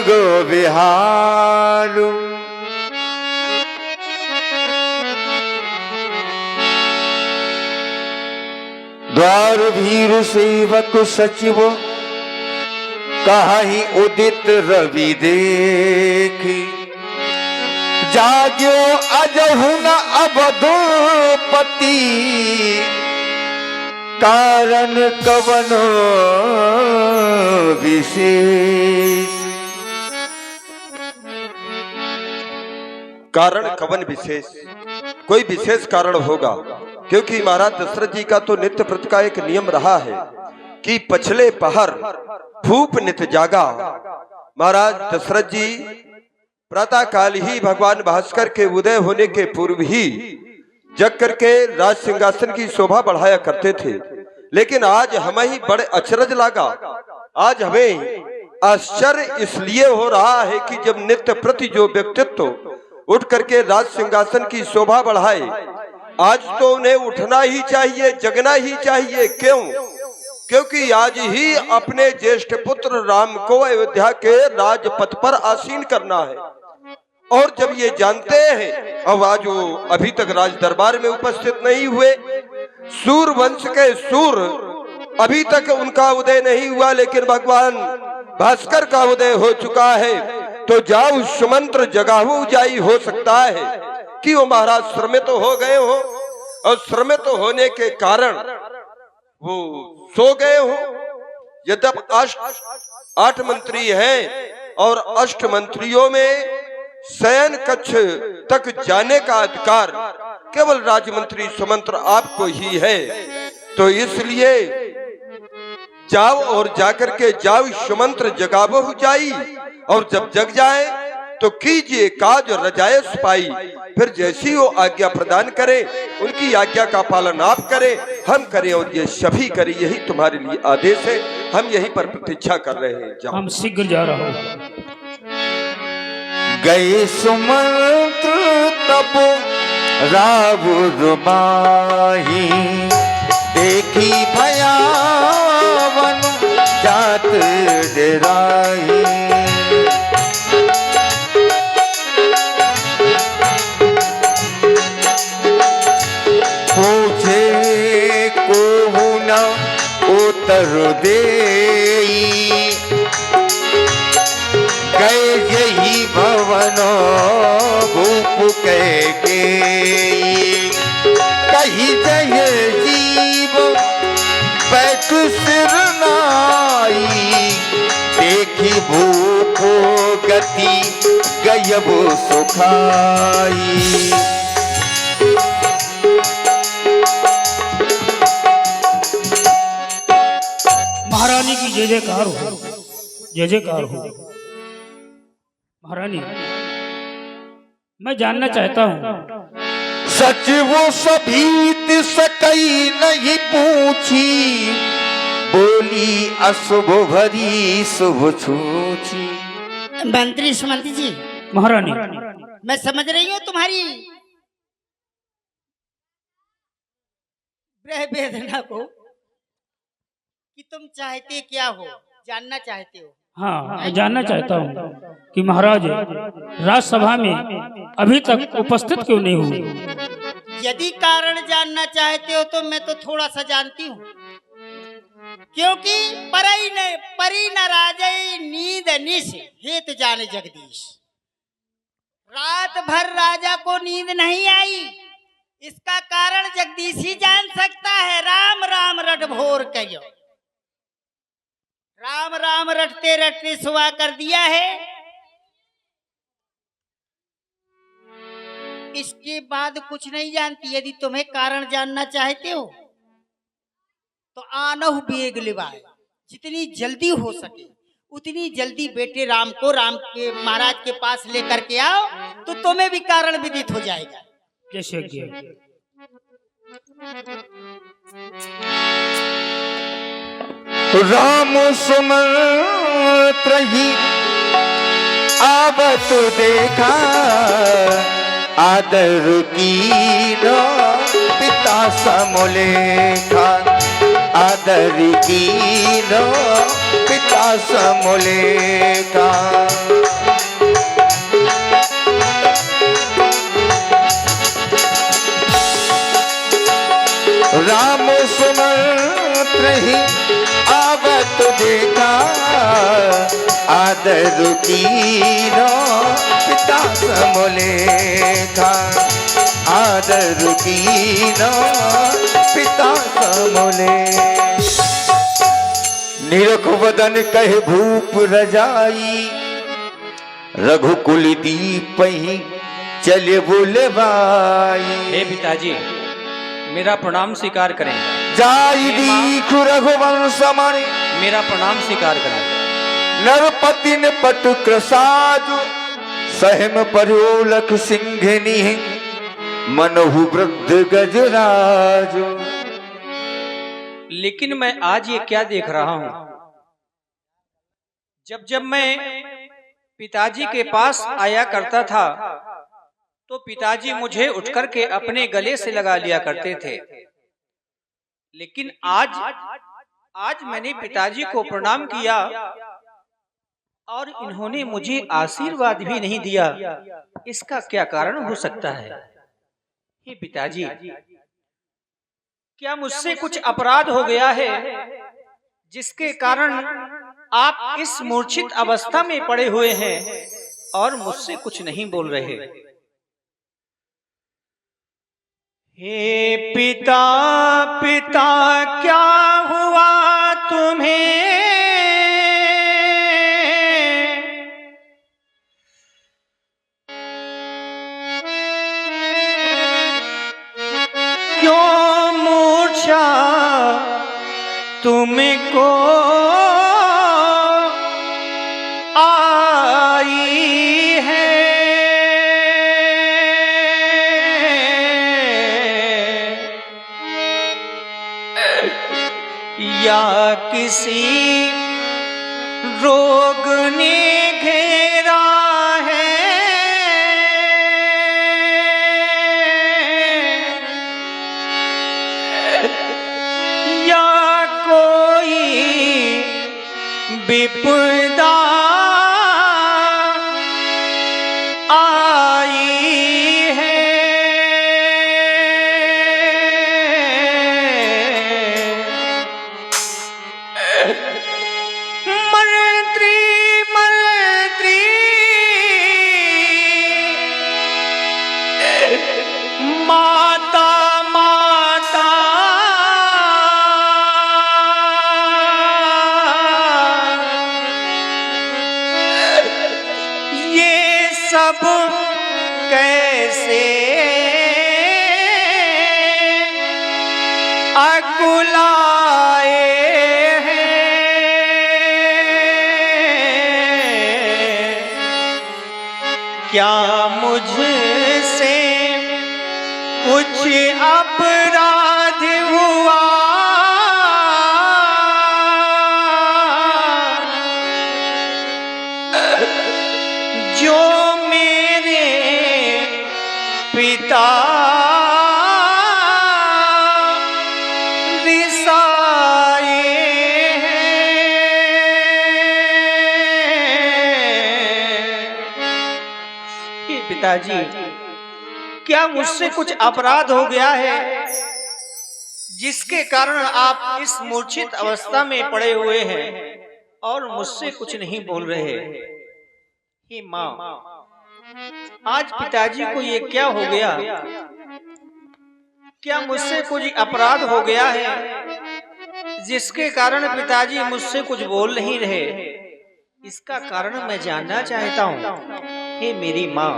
गो बिहारू। द्वार भीर सेवक सचिव कहीं उदित रवि देखी। जाग्यो अजहु न अवधूपति कारण कवनो विशेष। कारण कवन विशेष, कोई विशेष कारण होगा, क्योंकि महाराज दशरथ जी का तो नित्य प्रति का एक नियम रहा है कि पछले पहर भूप नित जागा। महाराज दशरथ जी प्रातः काल ही भगवान भास्कर के उदय होने के पूर्व ही जग करके राज सिंहासन की शोभा बढ़ाया करते थे। लेकिन आज हमें ही बड़े अचरज लगा, आज हमें आश्चर्य इसलिए हो रहा है कि जब नित्य प्रति जो व्यक्तित्व उठ करके राज सिंहासन की शोभा बढ़ाए, आज तो उन्हें उठना ही चाहिए, जगना ही चाहिए। क्यों? क्योंकि आज ही अपने ज्येष्ठ पुत्र राम को अयोध्या के राजपथ पर आसीन करना है। और जब ये जानते हैं, अब आज वो अभी तक राज दरबार में उपस्थित नहीं हुए, सूर वंश के सूर अभी तक उनका उदय नहीं हुआ, लेकिन भगवान भास्कर का उदय हो चुका है। तो जाओ सुमंत्र जगाहू जाई, हो सकता है कि वो महाराज श्रमित हो गए हो और श्रमित होने के कारण वो सो गए हो। यद्यपि 8 मंत्री हैं और 8 मंत्रियों में शयन कक्ष तक जाने का अधिकार केवल राजमंत्री सुमंत्र आपको ही है। तो इसलिए जाओ और जाकर के जाओ सुमंत्र जगावो जाई, और जब जग जाए तो कीजिए काज रजाए सिपाही। फिर जैसी वो आज्ञा प्रदान करे, उनकी आज्ञा का पालन आप करें, हम करें और ये सभी करें, यही तुम्हारे लिए आदेश है। हम यहीं पर प्रतीक्षा कर रहे हैं। हम शीघ्र जा रहा हूँ। गए सुमंत्र तब रावुर माही, देखी भयावन जात डराई। पूछे को न उत्तर देई, गए यही भवनो भूप कह के। कही जय जीव बैठ सिर नाई, देखी भूप गति गयब सुखाई। महारानी की जय जयकार हो, जय जयकार हो। महारानी, मैं जानना चाहता हूँ, सच वो सभी सकई नहीं पूछी, बोली अशुभ भरी शुभ छूची। मंत्री सुमंत्री जी, महारानी मैं समझ रही हूँ तुम्हारी ग्रह वेदना को, कि तुम चाहते क्या हो, जानना चाहते हो। हाँ, मैं जानना चाहता हूँ कि महाराज राजसभा में अभी तक उपस्थित क्यों नहीं हुए। यदि कारण जानना चाहते हो तो मैं तो थोड़ा सा जानती हूँ, क्योंकि परी न राजई नींद निश हेत जाने जगदीश। रात भर राजा को नींद नहीं आई, इसका कारण जगदीश ही जान सकता है। राम राम रट भोर कहो, राम राम रटते रटते सुबह कर दिया है। इसके बाद कुछ नहीं जानती। यदि तुम्हें कारण जानना चाहते हो तो आनहु बेग लिवाए, जितनी जल्दी हो सके उतनी जल्दी बेटे राम को राम के महाराज के पास लेकर के आओ, तो तुम्हें भी कारण विदित हो जाएगा। जैसे राम सुमंत्र ही आवत देखा, आदर की नो पिता समलेखा। आदर की नो पिता समलेखा। आदर कीनो पिता समलेखा आदर कीनो पिता समले निरख वदन कहे भूप रजाई रघुकुल दीप ही चले बुलवाई। हे पिताजी मेरा प्रणाम स्वीकार करें। जाई दीख रघुवंश मणि मेरा प्रणाम स्वीकार करें। नरपति ने पटु क्रसाजु सहम पर्योलख सिंघनि मनहु वृद्ध गजराजु। लेकिन मैं आज ये क्या देख रहा हूं, जब जब मैं पिताजी के पास आया करता था तो पिताजी मुझे उठकर के अपने गले से लगा लिया करते थे, लेकिन आज मैंने पिताजी को प्रणाम किया और इन्होंने मुझे आशीर्वाद भी नहीं दिया। इसका क्या कारण हो सकता है? हे पिताजी, क्या मुझसे कुछ अपराध हो गया है जिसके कारण आप इस मूर्छित अवस्था में पड़े हुए हैं और मुझसे कुछ नहीं बोल रहे? हे पिता पिता क्या हुआ तुम्हें, क्यों मूर्छा तुमको आई है? या किसी रोग ने घेरा है? या कोई विपदा आई है? मंत्री मंत्री माता माता ये सब कैसे अकुलाए हैं? क्या मुझसे कुछ अपराध हुआ? जो मेरे पिता रिसाए हैं। पिताजी, क्या मुझसे कुछ अपराध हो गया है जिसके कारण आप इस मूर्छित अवस्था में पड़े हुए हैं और मुझसे कुछ नहीं बोल रहे? हे माँ, आज पिताजी को ये क्या हो गया? क्या मुझसे कुछ अपराध हो गया है जिसके कारण पिताजी मुझसे कुछ बोल नहीं रहे? इसका कारण मैं जानना चाहता हूँ। हे मेरी माँ,